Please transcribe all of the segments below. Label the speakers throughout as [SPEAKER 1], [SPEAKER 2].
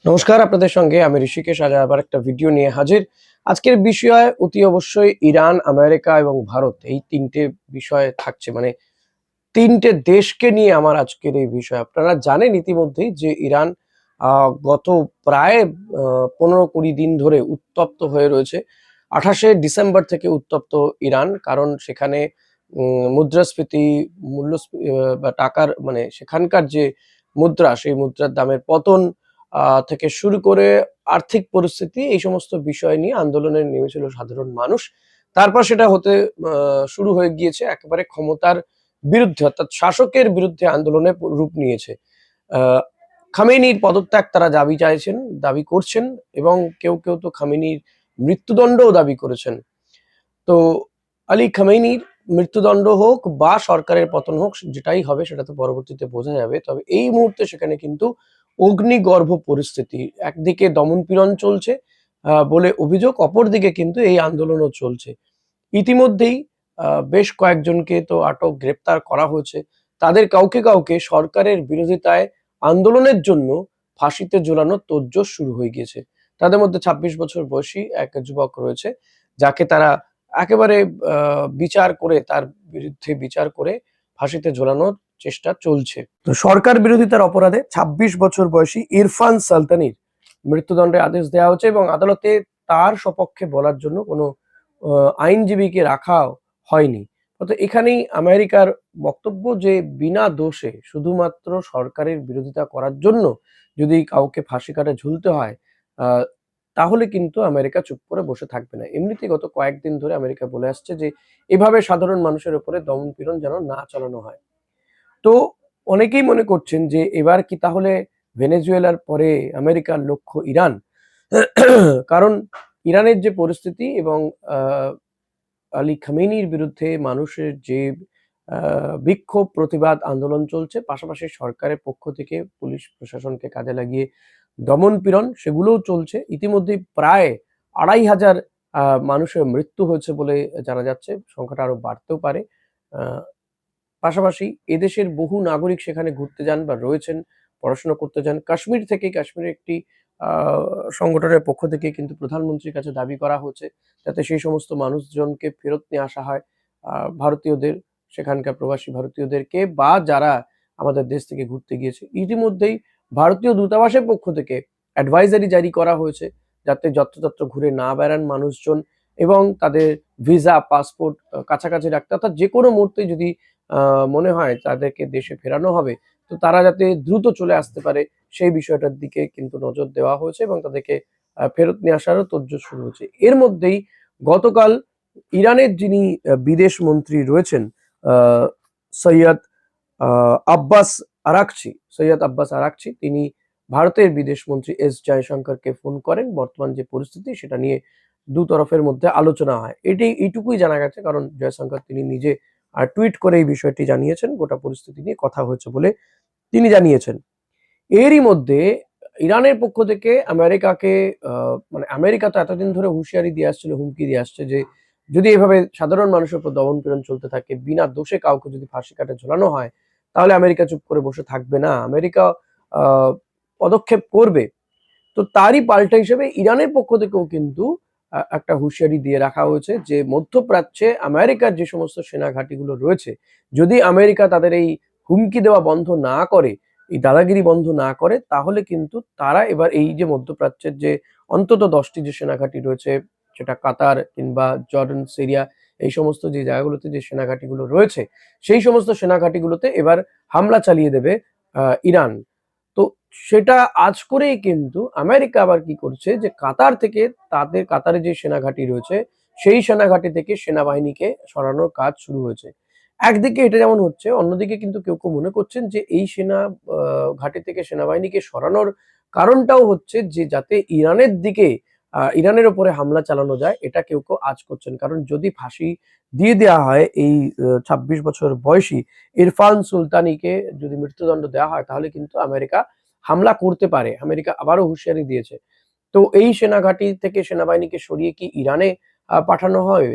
[SPEAKER 1] নমস্কার, আপনাদের সঙ্গে আমি ঋষিকেশ আজ আবার একটা ভিডিও নিয়ে হাজির। আজকের বিষয় অতি অবশ্যই ইরান, আমেরিকা এবং ভারত, এই তিনটে বিষয় থাকছে। মানে তিনটে দেশকে নিয়ে আমার আজকের এই বিষয়। আপনারা জানেন ইতিমধ্যেই যে ইরান গত প্রায় 15-20 দিন ধরে উত্তপ্ত হয়ে রয়েছে। 28শে ডিসেম্বর থেকে উত্তপ্ত ইরান, কারণ সেখানে মুদ্রাস্ফীতি, বা টাকার মানে সেখানকার যে মুদ্রা, সেই মুদ্রার দামের পতন থেকে শুরু করে আর্থিক পরিস্থিতি, এই সমস্ত বিষয় নিয়ে আন্দোলনে নেমেছিল সাধারণ মানুষ। তারপর সেটা হতে শুরু হয়ে গিয়েছে একেবারে ক্ষমতার বিরুদ্ধে, অর্থাৎ শাসকের বিরুদ্ধে আন্দোলনে রূপ নিয়েছে। আহ খামেনির পদত্যাগ তারা দাবি করছেন, এবং কেউ কেউ তো খামেনির মৃত্যুদণ্ডও দাবি করেছেন। তো আলী খামেনির মৃত্যুদণ্ড হোক বা সরকারের পতন হোক, যেটাই হবে সেটা তো পরবর্তীতে বোঝা যাবে। তবে এই মুহূর্তে সেখানে কিন্তু অগ্নিগর্ভ পরিস্থিতি। একদিকে দমনপীড়ন চলছে বলে অভিযোগ, অপরদিকে কিন্তু এই আন্দোলনও চলছে। ইতিমধ্যেই বেশ কয়েকজনকে তো আটক, গ্রেপ্তার করা হয়েছে। তাদের কাউকে কাউকে সরকারের বিরোধিতায় আন্দোলনের জন্য ফাঁসিতে ঝোলানোর তোড়জোড় শুরু হয়ে গিয়েছে। তাদের মধ্যে 26 বছর বয়সী এক যুবক রয়েছে, যাকে তারা একেবারে তার বিরুদ্ধে বিচার করে ফাঁসিতে ঝোলানোর চেষ্টা চলছে। তো সরকার বিরোধিতার অপরাধে 26 বছর বয়সী ইরফান সালতানির মৃত্যুদণ্ডের আদেশ দেওয়া হয়েছে, এবং আদালতে তার সপক্ষে বলার জন্য কোনো আইনজীবীকে রাখা হয়নি। তো এখানেই আমেরিকার বক্তব্য যে বিনা দোষে শুধুমাত্র সরকারের বিরোধিতা করার জন্য যদি কাউকে ফাঁসি কাটে ঝুলতে হয়, তাহলে কিন্তু আমেরিকা চুপ করে বসে থাকবে না। এমনিতেই গত কয়েকদিন ধরে আমেরিকা বলে আসছে যে এভাবে সাধারণ মানুষের উপরে দমন-পীড়ন যেন না চালানো হয়। তো অনেকেই মনে করছেন যে এবার কি তাহলে ভেনেজুয়েলার পরে আমেরিকার লক্ষ্য ইরান? কারণ ইরানের যে পরিস্থিতি এবং আলী খামেনির বিরুদ্ধে মানুষের যে বিক্ষোভ, প্রতিবাদ, আন্দোলন চলছে, পাশাপাশি সরকারের পক্ষ থেকে পুলিশ প্রশাসনকে কাজে লাগিয়ে দমন-পীড়ন সেগুলোও চলছে। ইতিমধ্যেই প্রায় ২,৫০০ মানুষের মৃত্যু হয়েছে বলে জানা যাচ্ছে। সংখ্যাটা আরো বাড়তেও পারে। আ পাশাপাশি এদেশের বহু নাগরিক সেখানে ঘুরতে যান বা রয়েছেন, পড়াশোনা করতে যান। কাশ্মীরের একটি আ সংগঠনের পক্ষ থেকে কিন্তু প্রধানমন্ত্রীর কাছে দাবি করা হয়েছে, যাতে সেই সমস্ত মানুষজনকে ফেরত নিয়ে আসা হয়। আ ভারতীয়দের, সেখানকার প্রবাসী ভারতীয়দেরকে, বা যারা আমাদের দেশ থেকে ঘুরতে গিয়েছে। ইতিমধ্যেই ভারতীয় দূতাবাসের পক্ষ থেকে অ্যাডভাইজারি জারি করা হয়েছে, যাতে যত্রতত্র ঘুরে না বেড়ান মানুষজন, এবং তাদের ভিসা, পাসপোর্ট কাছাকাছি রাখতে, অর্থাৎ যেকোনো মুহূর্তে যদি মনে হয় তাদেরকে দেশে ফেরানো হবে, তো তারা যাতে দ্রুত চলে আসতে পারে, সেই বিষয়টার দিকে কিন্তু নজর দেওয়া হয়েছে, এবং তাদেরকে ফেরত নিয়ে আসারও তোড়জোড় শুরু হয়েছে। এর মধ্যেই গতকাল ইরানের যিনি বিদেশ মন্ত্রী রয়েছেন, আ সৈয়দ সৈয়দ আব্বাস আরাকচি, তিনি ভারতের বিদেশ মন্ত্রী এস জয়শঙ্করকে ফোন করেন। বর্তমান যে পরিস্থিতি সেটা নিয়ে দুতরফের মধ্যে আলোচনা হয়। এইটুকুই জানা গেছে, কারণ জয়শঙ্কর তিনি নিজে টুইট করে এই বিষয়টি জানিয়েছেন। গোটা পরিস্থিতি নিয়ে কথা হয়েছে বলে তিনি জানিয়েছেন। এরই মধ্যে ইরানের পক্ষ থেকে আমেরিকাকে, মানে আমেরিকা তো এতদিন ধরে হুঁশিয়ারি দিয়ে আসছিল, হুমকি দিয়ে আসছে যে যদি এভাবে সাধারণ মানুষের উপর দমন-পীড়ন চলতে থাকে, বিনা দোষে কাউকে যদি ফাঁসি কাটে ঝোলানো হয়, তাহলে আমেরিকা চুপ করে বসে থাকবে না। আমেরিকা আ পদক্ষেপ করবে। তো তারই পাল্টা হিসেবে ইরানের পক্ষ থেকেও কিন্তু একটা হুঁশিয়ারি দিয়ে রাখা হয়েছে যে মধ্যপ্রাচ্যে আমেরিকার যে সমস্ত সেনা ঘাঁটিগুলো রয়েছে, যদি আমেরিকা তাদের এই হুমকি দেওয়া বন্ধ না করে, এই দাদাগিরি বন্ধ না করে, তাহলে কিন্তু তারা এবার এই যে মধ্যপ্রাচ্যের যে অন্তত ১০টি যে সেনা ঘাঁটি রয়েছে, সেটা কাতার কিংবা জর্ডান, সিরিয়া, এই সমস্ত যে জায়গাগুলোতে যে সেনা ঘাঁটিগুলো রয়েছে, সেই সমস্ত সেনা ঘাঁটিগুলোতে এবার হামলা চালিয়ে দেবে ইরান। তো সেটা আঁচ করেই কিন্তু আমেরিকা আবার কি করছে যে কাতারে যে সেনাঘাঁটি রয়েছে, সেই সেনাঘাঁটি থেকে সেনাবাহিনীকে সরানোর কাজ শুরু হয়েছে। একদিকে এটা যেমন হচ্ছে, অন্যদিকে কিন্তু কেউ কেউ মনে করছেন যে এই ঘাঁটি থেকে সেনাবাহিনীকে সরানোর কারণটাও হচ্ছে যে যাতে ইরানের উপরে হামলা চালানো যায়, এটা কেউ কেউ আঁচ করছেন। কারণ যদি ফাঁসি দিয়ে দেওয়া হয় এই ২৬ বছর বয়সী ইরফান সুলতানিকে, যদি মৃত্যুদণ্ড দেওয়া হয়, তাহলে কিন্তু আমেরিকা হামলা করতে পারে। আমেরিকা আবারও হুঁশিয়ারি দিয়েছে। তো এই সেনাঘাঁটি থেকে সেনাবাহিনীকে সরিয়ে কি ইরানে পাঠানো হবে?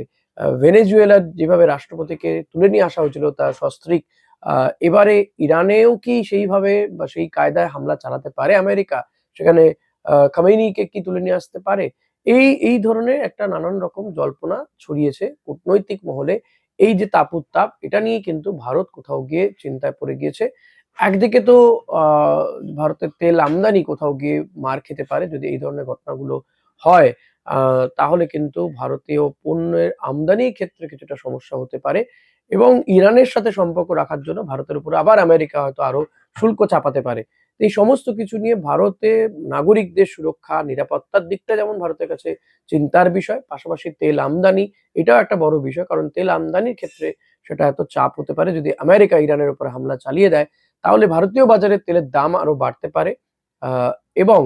[SPEAKER 1] ভেনেজুয়েলার যেভাবে রাষ্ট্রপতিকে তুলে নিয়ে আসা হয়েছিল তার সস্ত্রীক, আ এবারে ইরানেও কি সেইভাবে বা সেই কায়দায় হামলা চালাতে পারে আমেরিকা? সেখানে খামেনিকে কি তুলে নিয়ে আসতে পারে? এই ধরনের একটা নানান রকম জল্পনা ছড়িয়েছে কূটনৈতিক মহলে। এই যে তাপ-উত্তাপ, এটা নিয়ে কিন্তু ভারত কোথাও গিয়ে চিন্তায় পড়ে গিয়েছে। একদিকে তো ভারতের তেল আমদানি কোথাও গিয়ে মার খেতে পারে যদি এই ধরনের ঘটনাগুলো হয়। তাহলে কিন্তু ভারতীয় পণ্যের আমদানির ক্ষেত্রে কিছুটা সমস্যা হতে পারে এবং ইরানের সাথে সম্পর্ক রাখার জন্য ভারতের উপরে আবার আমেরিকা হয়তো আরো শুল্ক চাপাতে পারে। তো এই সমস্ত কিছু নিয়ে ভারতে নাগরিকদের সুরক্ষা, নিরাপত্তার দিকটা যেমন ভারতের কাছে চিন্তার বিষয়, পাশাপাশি তেল আমদানি এটাও একটা বড় বিষয়। কারণ তেল আমদানির ক্ষেত্রে সেটা এত চাপ হতে পারে যদি আমেরিকা ইরানের উপর হামলা চালিয়ে দেয়, তাহলে ভারতীয় বাজারে তেলের দাম আরো বাড়তে পারে। আ এবং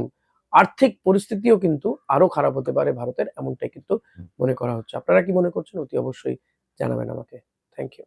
[SPEAKER 1] আর্থিক পরিস্থিতিও কিন্তু আরো খারাপ হতে পারে ভারতের, এমনটাই কিন্তু মনে করা হচ্ছে। আপনারা কি মনে করছেন? অতি অবশ্যই জানাবেন আমাকে। Thank you.